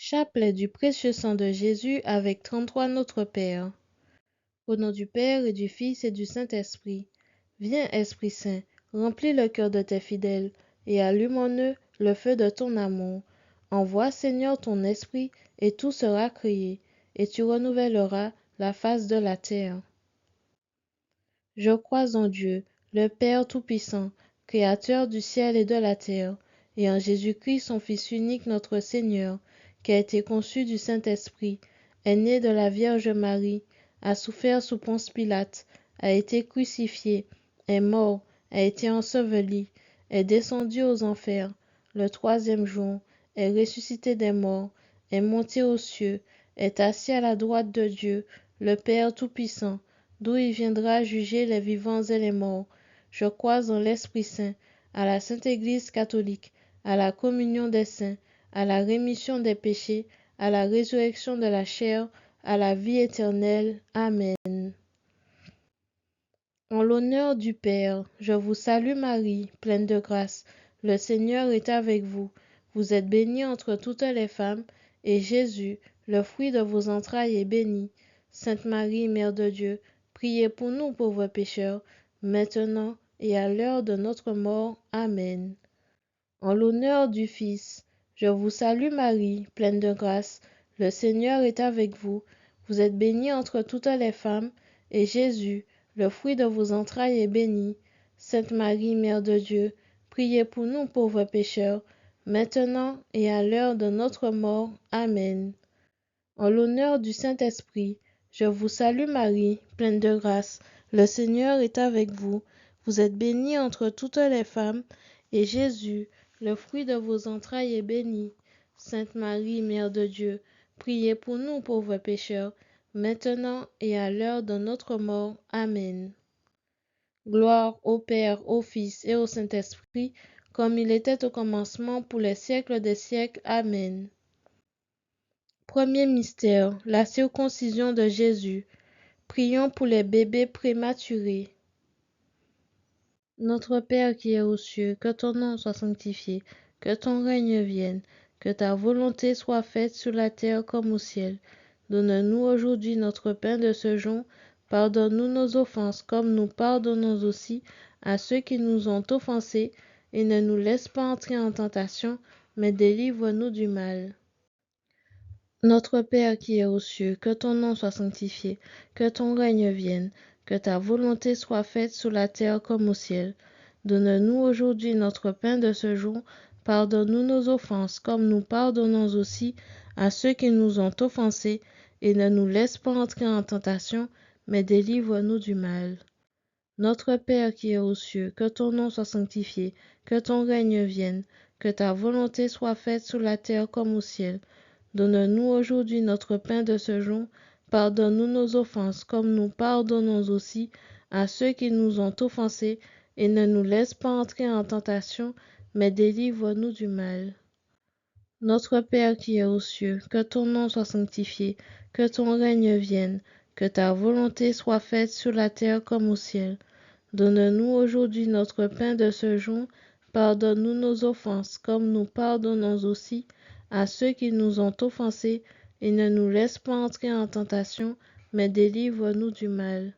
Chapelet du précieux sang de Jésus avec 33 Notre Père. Au nom du Père et du Fils et du Saint-Esprit. Viens, Esprit Saint, remplis le cœur de tes fidèles et allume en eux le feu de ton amour. Envoie, Seigneur, ton esprit et tout sera créé, et tu renouvelleras la face de la terre. Je crois en Dieu, le Père Tout-Puissant, Créateur du ciel et de la terre, et en Jésus-Christ, son Fils unique, notre Seigneur, qui a été conçu du Saint-Esprit, est né de la Vierge Marie, a souffert sous Ponce Pilate, a été crucifié, est mort, a été enseveli, est descendu aux enfers, le troisième jour, est ressuscité des morts, est monté aux cieux, est assis à la droite de Dieu, le Père Tout-Puissant, d'où il viendra juger les vivants et les morts. Je crois en l'Esprit Saint, à la Sainte Église catholique, à la communion des saints, à la rémission des péchés, à la résurrection de la chair, à la vie éternelle. Amen. En l'honneur du Père, je vous salue Marie, pleine de grâce. Le Seigneur est avec vous. Vous êtes bénie entre toutes les femmes, et Jésus, le fruit de vos entrailles, est béni. Sainte Marie, Mère de Dieu, priez pour nous pauvres pécheurs, maintenant et à l'heure de notre mort. Amen. En l'honneur du Fils, je vous salue Marie, pleine de grâce. Le Seigneur est avec vous. Vous êtes bénie entre toutes les femmes, et Jésus, le fruit de vos entrailles, est béni. Sainte Marie, Mère de Dieu, priez pour nous pauvres pécheurs, maintenant et à l'heure de notre mort. Amen. En l'honneur du Saint-Esprit, je vous salue Marie, pleine de grâce. Le Seigneur est avec vous. Vous êtes bénie entre toutes les femmes, et Jésus, le fruit de vos entrailles, est béni. Sainte Marie, Mère de Dieu, priez pour nous pauvres pécheurs, maintenant et à l'heure de notre mort. Amen. Gloire au Père, au Fils et au Saint-Esprit, comme il était au commencement, pour les siècles des siècles. Amen. Premier mystère, la circoncision de Jésus. Prions pour les bébés prématurés. Notre Père qui es aux cieux, que ton nom soit sanctifié, que ton règne vienne, que ta volonté soit faite sur la terre comme au ciel. Donne-nous aujourd'hui notre pain de ce jour. Pardonne-nous nos offenses comme nous pardonnons aussi à ceux qui nous ont offensés, et ne nous laisse pas entrer en tentation, mais délivre-nous du mal. Notre Père qui es aux cieux, que ton nom soit sanctifié, que ton règne vienne, que ta volonté soit faite sur la terre comme au ciel. Donne-nous aujourd'hui notre pain de ce jour. Pardonne-nous nos offenses, comme nous pardonnons aussi à ceux qui nous ont offensés, et ne nous laisse pas entrer en tentation, mais délivre-nous du mal. Notre Père qui es aux cieux, que ton nom soit sanctifié, que ton règne vienne, que ta volonté soit faite sur la terre comme au ciel. Donne-nous aujourd'hui notre pain de ce jour. Pardonne-nous nos offenses, comme nous pardonnons aussi à ceux qui nous ont offensés, et ne nous laisse pas entrer en tentation, mais délivre-nous du mal. Notre Père qui es aux cieux, que ton nom soit sanctifié, que ton règne vienne, que ta volonté soit faite sur la terre comme au ciel. Donne-nous aujourd'hui notre pain de ce jour. Pardonne-nous nos offenses, comme nous pardonnons aussi à ceux qui nous ont offensés, et ne nous laisse pas entrer en tentation, mais délivre-nous du mal.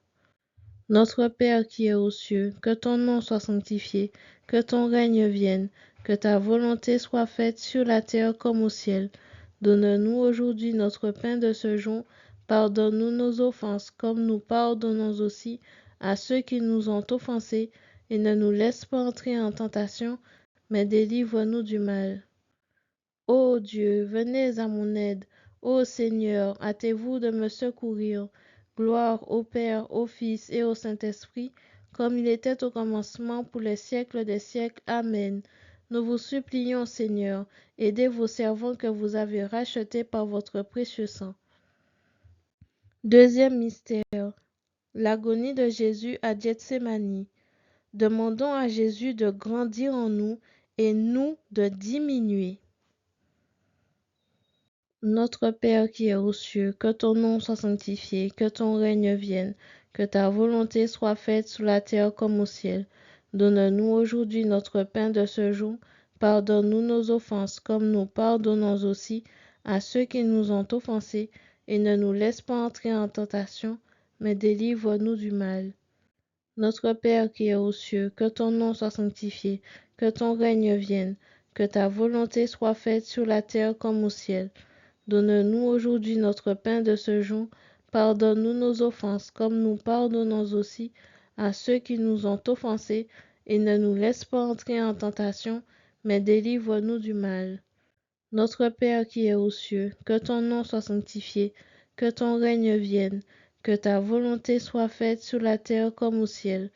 Notre Père qui es aux cieux, que ton nom soit sanctifié, que ton règne vienne, que ta volonté soit faite sur la terre comme au ciel. Donne-nous aujourd'hui notre pain de ce jour. Pardonne-nous nos offenses, comme nous pardonnons aussi à ceux qui nous ont offensés, et ne nous laisse pas entrer en tentation, mais délivre-nous du mal. Ô Dieu, venez à mon aide. Ô Seigneur, hâtez-vous de me secourir. Gloire au Père, au Fils et au Saint-Esprit, comme il était au commencement, pour les siècles des siècles. Amen. Nous vous supplions, Seigneur, aidez vos servants que vous avez rachetés par votre précieux sang. Deuxième mystère, l'agonie de Jésus à Gethsémani. Demandons à Jésus de grandir en nous et nous de diminuer. Notre Père qui es aux cieux, que ton nom soit sanctifié, que ton règne vienne, que ta volonté soit faite sur la terre comme au ciel. Donne-nous aujourd'hui notre pain de ce jour. Pardonne-nous nos offenses, comme nous pardonnons aussi à ceux qui nous ont offensés, et ne nous laisse pas entrer en tentation, mais délivre-nous du mal. Notre Père qui es aux cieux, que ton nom soit sanctifié, que ton règne vienne, que ta volonté soit faite sur la terre comme au ciel. Donne-nous aujourd'hui notre pain de ce jour. Pardonne-nous nos offenses, comme nous pardonnons aussi à ceux qui nous ont offensés, et ne nous laisse pas entrer en tentation, mais délivre-nous du mal. Notre Père qui es aux cieux, que ton nom soit sanctifié, que ton règne vienne, que ta volonté soit faite sur la terre comme au ciel.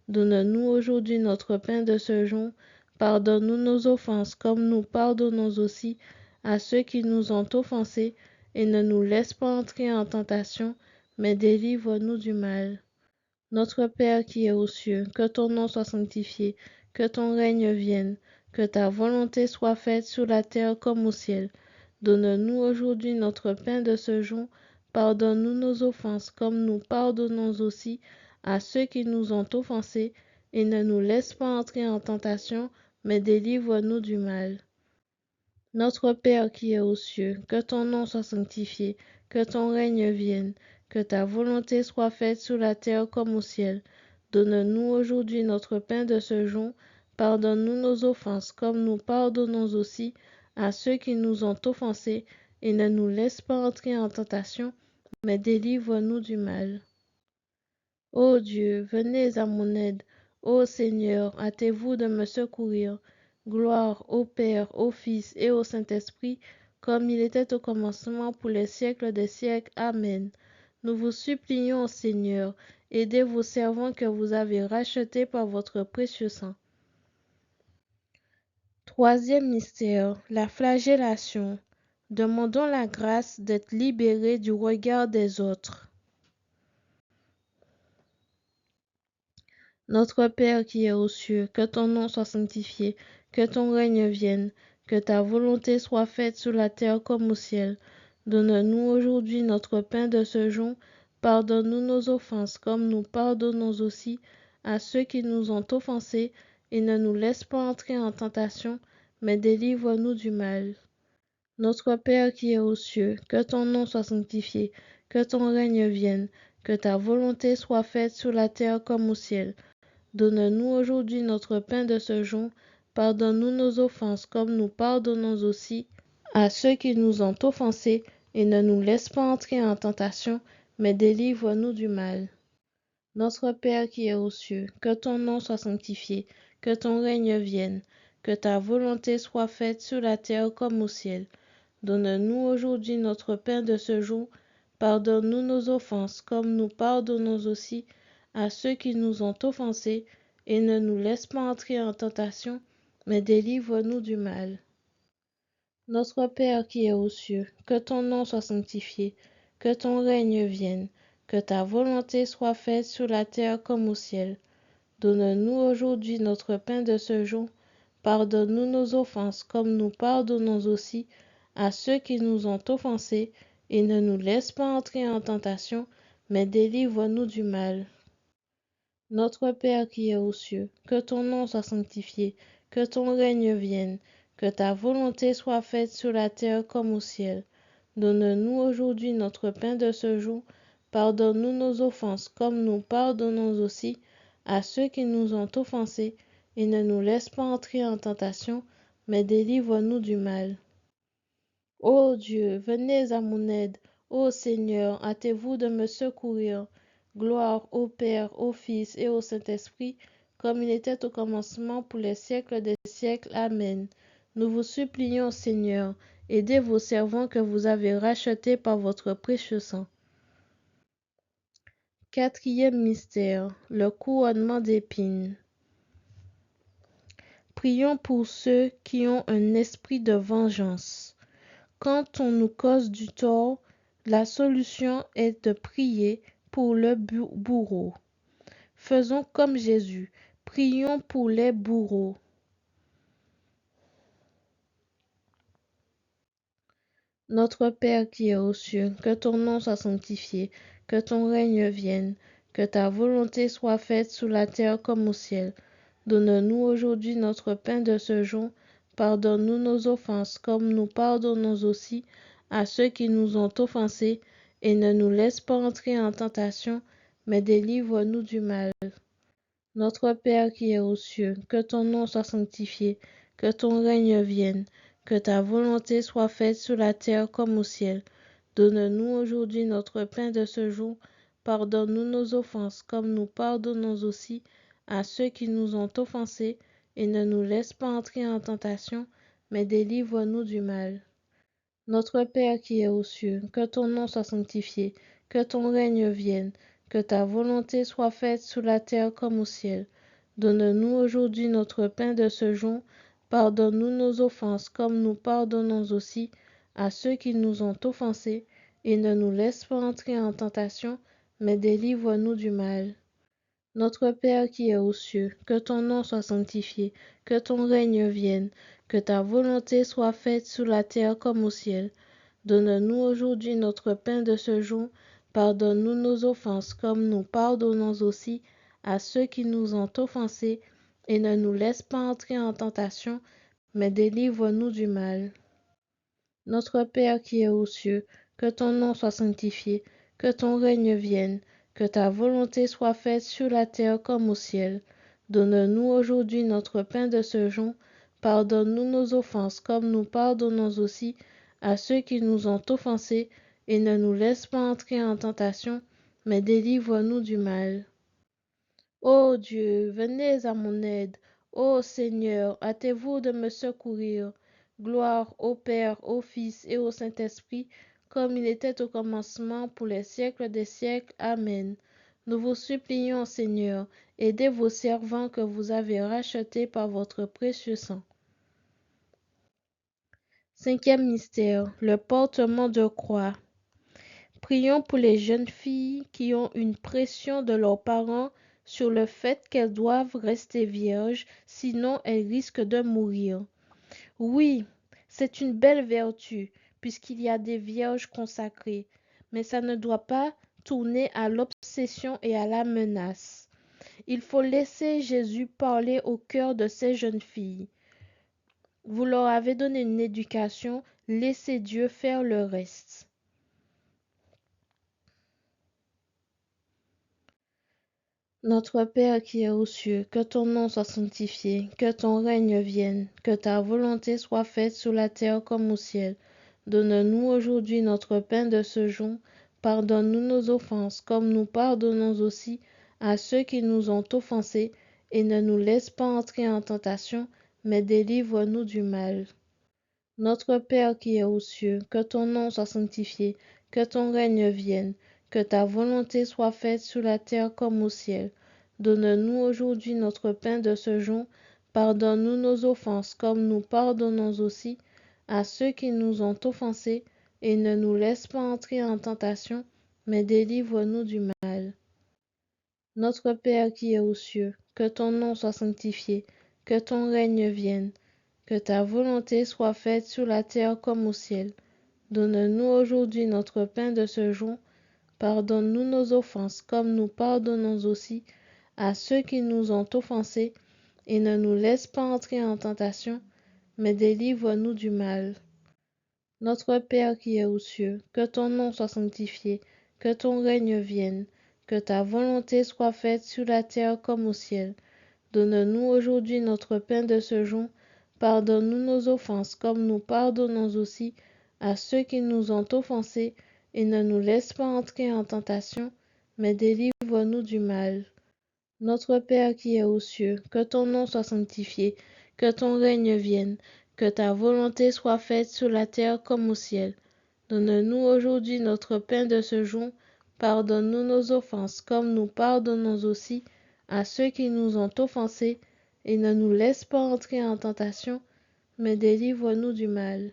Donne-nous aujourd'hui notre pain de ce jour. Pardonne-nous nos offenses, comme nous pardonnons aussi à ceux qui nous ont offensés, et ne nous laisse pas entrer en tentation, mais délivre-nous du mal. Notre Père qui es aux cieux, que ton nom soit sanctifié, que ton règne vienne, que ta volonté soit faite sur la terre comme au ciel. Donne-nous aujourd'hui notre pain de ce jour. Pardonne-nous nos offenses, comme nous pardonnons aussi à ceux qui nous ont offensés, et ne nous laisse pas entrer en tentation, mais délivre-nous du mal. Notre Père qui es aux cieux, que ton nom soit sanctifié, que ton règne vienne, que ta volonté soit faite sur la terre comme au ciel. Donne-nous aujourd'hui notre pain de ce jour. Pardonne-nous nos offenses, comme nous pardonnons aussi à ceux qui nous ont offensés, et ne nous laisse pas entrer en tentation, mais délivre-nous du mal. Ô Dieu, venez à mon aide. Ô Seigneur, hâtez-vous de me secourir. Gloire au Père, au Fils et au Saint-Esprit, comme il était au commencement pour les siècles des siècles. Amen. Nous vous supplions, Seigneur, aidez vos servants que vous avez rachetés par votre précieux sang. Troisième mystère, la flagellation. Demandons la grâce d'être libérés du regard des autres. Notre Père qui es aux cieux, que ton nom soit sanctifié, que ton règne vienne, que ta volonté soit faite sur la terre comme au ciel. Donne-nous aujourd'hui notre pain de ce jour. Pardonne-nous nos offenses, comme nous pardonnons aussi à ceux qui nous ont offensés, et ne nous laisse pas entrer en tentation, mais délivre-nous du mal. Notre Père qui es aux cieux, que ton nom soit sanctifié, que ton règne vienne, que ta volonté soit faite sur la terre comme au ciel. Donne-nous aujourd'hui notre pain de ce jour. Pardonne-nous nos offenses, comme nous pardonnons aussi à ceux qui nous ont offensés, et ne nous laisse pas entrer en tentation, mais délivre-nous du mal. Notre Père qui es aux cieux, que ton nom soit sanctifié, que ton règne vienne, que ta volonté soit faite sur la terre comme au ciel. Donne-nous aujourd'hui notre pain de ce jour. Pardonne-nous nos offenses, comme nous pardonnons aussi à ceux qui nous ont offensés, et ne nous laisse pas entrer en tentation, mais délivre-nous du mal. Notre Père qui es aux cieux, que ton nom soit sanctifié, que ton règne vienne, que ta volonté soit faite sur la terre comme au ciel. Donne-nous aujourd'hui notre pain de ce jour. Pardonne-nous nos offenses, comme nous pardonnons aussi à ceux qui nous ont offensés, et ne nous laisse pas entrer en tentation, mais délivre-nous du mal. Notre Père qui es aux cieux, que ton nom soit sanctifié, que ton règne vienne, que ta volonté soit faite sur la terre comme au ciel. Donne-nous aujourd'hui notre pain de ce jour. Pardonne-nous nos offenses, comme nous pardonnons aussi à ceux qui nous ont offensés, et ne nous laisse pas entrer en tentation, mais délivre-nous du mal. Ô Dieu, venez à mon aide. Ô Seigneur, hâtez-vous de me secourir. Gloire au Père, au Fils et au Saint-Esprit, comme il était au commencement pour les siècles des siècles. Amen. Nous vous supplions, Seigneur, aidez vos servants que vous avez rachetés par votre précieux sang. Quatrième mystère, le couronnement d'épines. Prions pour ceux qui ont un esprit de vengeance. Quand on nous cause du tort, la solution est de prier pour le bourreau. Faisons comme Jésus, prions pour les bourreaux. Notre Père qui es aux cieux, que ton nom soit sanctifié, que ton règne vienne, que ta volonté soit faite sur la terre comme au ciel. Donne-nous aujourd'hui notre pain de ce jour. Pardonne-nous nos offenses, comme nous pardonnons aussi à ceux qui nous ont offensés, et ne nous laisse pas entrer en tentation, mais délivre-nous du mal. Notre Père qui es aux cieux, que ton nom soit sanctifié, que ton règne vienne, que ta volonté soit faite sur la terre comme au ciel. Donne-nous aujourd'hui notre pain de ce jour. Pardonne-nous nos offenses, comme nous pardonnons aussi à ceux qui nous ont offensés, et ne nous laisse pas entrer en tentation, mais délivre-nous du mal. Notre Père qui es aux cieux, que ton nom soit sanctifié, que ton règne vienne, que ta volonté soit faite sur la terre comme au ciel. Donne-nous aujourd'hui notre pain de ce jour. Pardonne-nous nos offenses, comme nous pardonnons aussi à ceux qui nous ont offensés, et ne nous laisse pas entrer en tentation, mais délivre-nous du mal. Notre Père qui es aux cieux, que ton nom soit sanctifié, que ton règne vienne, que ta volonté soit faite sur la terre comme au ciel. Donne-nous aujourd'hui notre pain de ce jour. Pardonne-nous nos offenses, comme nous pardonnons aussi à ceux qui nous ont offensés, et ne nous laisse pas entrer en tentation, mais délivre-nous du mal. Notre Père qui es aux cieux, que ton nom soit sanctifié, que ton règne vienne, que ta volonté soit faite sur la terre comme au ciel. Donne-nous aujourd'hui notre pain de ce jour. Pardonne-nous nos offenses, comme nous pardonnons aussi à ceux qui nous ont offensés, et ne nous laisse pas entrer en tentation, mais délivre-nous du mal. Ô Dieu, venez à mon aide. Ô Seigneur, hâtez-vous de me secourir. Gloire au Père, au Fils et au Saint-Esprit, comme il était au commencement, pour les siècles des siècles. Amen. Nous vous supplions, Seigneur, aidez vos servants que vous avez rachetés par votre précieux sang. Cinquième mystère, le portement de croix. Prions pour les jeunes filles qui ont une pression de leurs parents sur le fait qu'elles doivent rester vierges, sinon elles risquent de mourir. Oui, c'est une belle vertu, puisqu'il y a des vierges consacrées, mais ça ne doit pas tourner à l'obsession et à la menace. Il faut laisser Jésus parler au cœur de ces jeunes filles. Vous leur avez donné une éducation, laissez Dieu faire le reste. Notre Père qui es aux cieux, que ton nom soit sanctifié, que ton règne vienne, que ta volonté soit faite sur la terre comme au ciel. Donne-nous aujourd'hui notre pain de ce jour. Pardonne-nous nos offenses, comme nous pardonnons aussi à ceux qui nous ont offensés, et ne nous laisse pas entrer en tentation, mais délivre-nous du mal. Notre Père qui es aux cieux, que ton nom soit sanctifié, que ton règne vienne, que ta volonté soit faite sur la terre comme au ciel. Donne-nous aujourd'hui notre pain de ce jour. Pardonne-nous nos offenses, comme nous pardonnons aussi à ceux qui nous ont offensés, et ne nous laisse pas entrer en tentation, mais délivre-nous du mal. Notre Père qui es aux cieux, que ton nom soit sanctifié, que ton règne vienne, que ta volonté soit faite sur la terre comme au ciel. Donne-nous aujourd'hui notre pain de ce jour. Pardonne-nous nos offenses, comme nous pardonnons aussi à ceux qui nous ont offensés, et ne nous laisse pas entrer en tentation, mais délivre-nous du mal. Notre Père qui es aux cieux, que ton nom soit sanctifié, que ton règne vienne, que ta volonté soit faite sur la terre comme au ciel. Donne-nous aujourd'hui notre pain de ce jour. Pardonne-nous nos offenses, comme nous pardonnons aussi à ceux qui nous ont offensés, et ne nous laisse pas entrer en tentation, mais délivre-nous du mal. Notre Père qui es aux cieux, que ton nom soit sanctifié, que ton règne vienne, que ta volonté soit faite sur la terre comme au ciel. Donne-nous aujourd'hui notre pain de ce jour. Pardonne-nous nos offenses, comme nous pardonnons aussi à ceux qui nous ont offensés, et ne nous laisse pas entrer en tentation, mais délivre-nous du mal.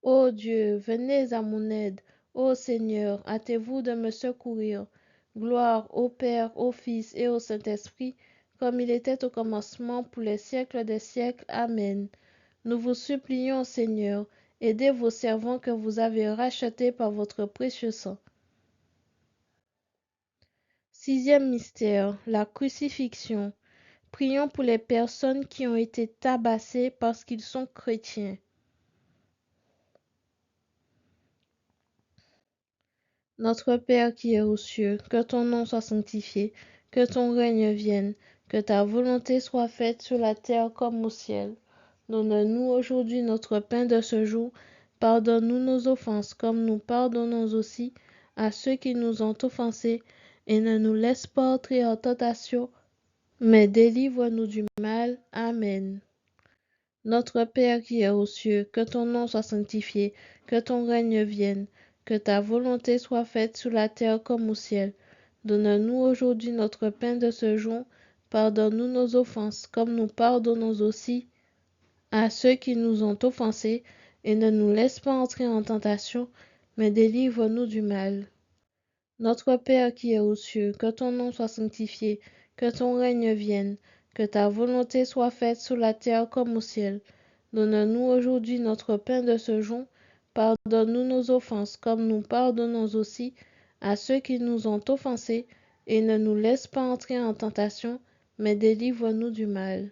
Ô Dieu, venez à mon aide. Ô Seigneur, hâtez-vous de me secourir. Gloire au Père, au Fils et au Saint-Esprit, comme il était au commencement, pour les siècles des siècles. Amen. Nous vous supplions, Seigneur, aidez vos servants que vous avez rachetés par votre précieux sang. Sixième mystère, la crucifixion. Prions pour les personnes qui ont été tabassées parce qu'ils sont chrétiens. Notre Père qui es aux cieux, que ton nom soit sanctifié, que ton règne vienne, que ta volonté soit faite sur la terre comme au ciel. Donne-nous aujourd'hui notre pain de ce jour. Pardonne-nous nos offenses comme nous pardonnons aussi à ceux qui nous ont offensés, et ne nous laisse pas entrer en tentation, mais délivre-nous du mal. Amen. Notre Père qui es aux cieux, que ton nom soit sanctifié, que ton règne vienne, que ta volonté soit faite sur la terre comme au ciel. Donne-nous aujourd'hui notre pain de ce jour. Pardonne-nous nos offenses, comme nous pardonnons aussi à ceux qui nous ont offensés, et ne nous laisse pas entrer en tentation, mais délivre-nous du mal. Notre Père qui es aux cieux, que ton nom soit sanctifié, que ton règne vienne, que ta volonté soit faite sur la terre comme au ciel. Donne-nous aujourd'hui notre pain de ce jour. Pardonne-nous nos offenses, comme nous pardonnons aussi à ceux qui nous ont offensés, et ne nous laisse pas entrer en tentation, mais délivre-nous du mal.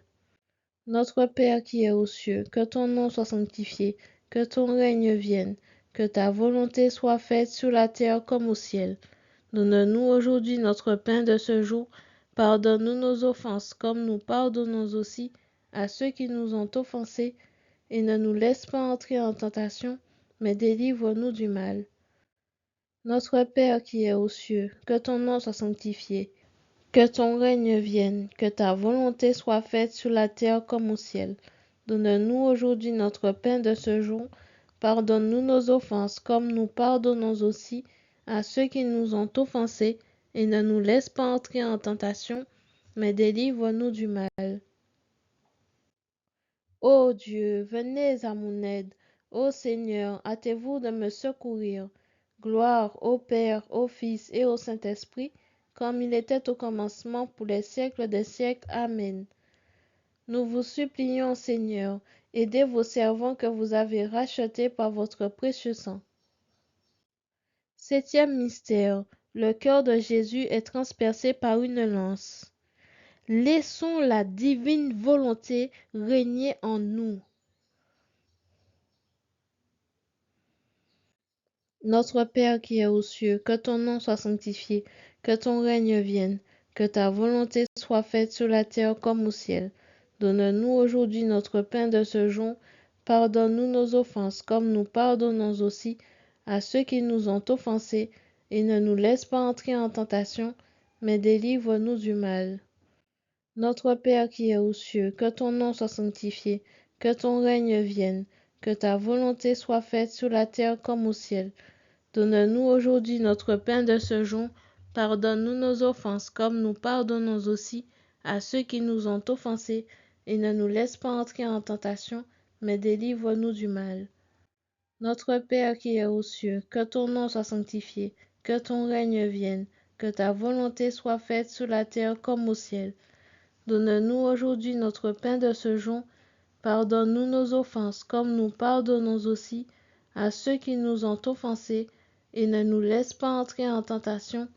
Notre Père qui es aux cieux, que ton nom soit sanctifié, que ton règne vienne, que ta volonté soit faite sur la terre comme au ciel. Donne-nous aujourd'hui notre pain de ce jour. Pardonne-nous nos offenses, comme nous pardonnons aussi à ceux qui nous ont offensés, et ne nous laisse pas entrer en tentation, mais délivre-nous du mal. Notre Père qui es aux cieux, que ton nom soit sanctifié, que ton règne vienne, que ta volonté soit faite sur la terre comme au ciel. Donne-nous aujourd'hui notre pain de ce jour. Pardonne-nous nos offenses, comme nous pardonnons aussi à ceux qui nous ont offensés, et ne nous laisse pas entrer en tentation, mais délivre-nous du mal. Ô Dieu, venez à mon aide. Ô Seigneur, hâtez-vous de me secourir. Gloire au Père, au Fils et au Saint-Esprit, comme il était au commencement, pour les siècles des siècles. Amen. Nous vous supplions, Seigneur, aidez vos servants que vous avez rachetés par votre précieux sang. Septième mystère, le cœur de Jésus est transpercé par une lance. Laissons la divine volonté régner en nous. Notre Père qui es aux cieux, que ton nom soit sanctifié, que ton règne vienne, que ta volonté soit faite sur la terre comme au ciel. Donne-nous aujourd'hui notre pain de ce jour. Pardonne-nous nos offenses, comme nous pardonnons aussi à ceux qui nous ont offensés, et ne nous laisse pas entrer en tentation, mais délivre-nous du mal. Notre Père qui es aux cieux, que ton nom soit sanctifié, que ton règne vienne, que ta volonté soit faite sur la terre comme au ciel. Donne-nous aujourd'hui notre pain de ce jour. Pardonne-nous nos offenses, comme nous pardonnons aussi à ceux qui nous ont offensés, et ne nous laisse pas entrer en tentation, mais délivre-nous du mal. Notre Père qui es aux cieux, que ton nom soit sanctifié, que ton règne vienne, que ta volonté soit faite sur la terre comme au ciel. Donne-nous aujourd'hui notre pain de ce jour. Pardonne-nous nos offenses, comme nous pardonnons aussi à ceux qui nous ont offensés, et ne nous laisse pas entrer en tentation,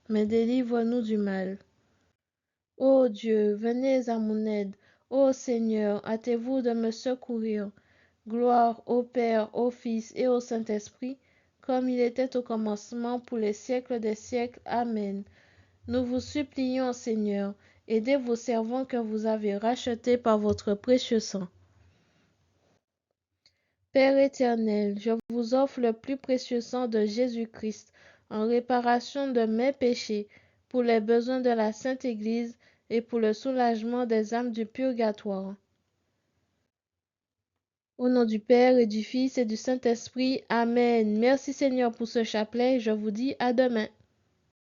mais délivre-nous du mal. Ô Dieu, venez à mon aide. Ô Seigneur, hâtez-vous de me secourir. Gloire au Père, au Fils et au Saint-Esprit, comme il était au commencement, pour les siècles des siècles. Amen. Nous vous supplions, Seigneur, aidez vos servants que vous avez rachetés par votre précieux sang. Père éternel, je vous offre le plus précieux sang de Jésus-Christ en réparation de mes péchés, pour les besoins de la Sainte Église et pour le soulagement des âmes du purgatoire. Au nom du Père et du Fils et du Saint-Esprit, Amen. Merci Seigneur pour ce chapelet, je vous dis à demain.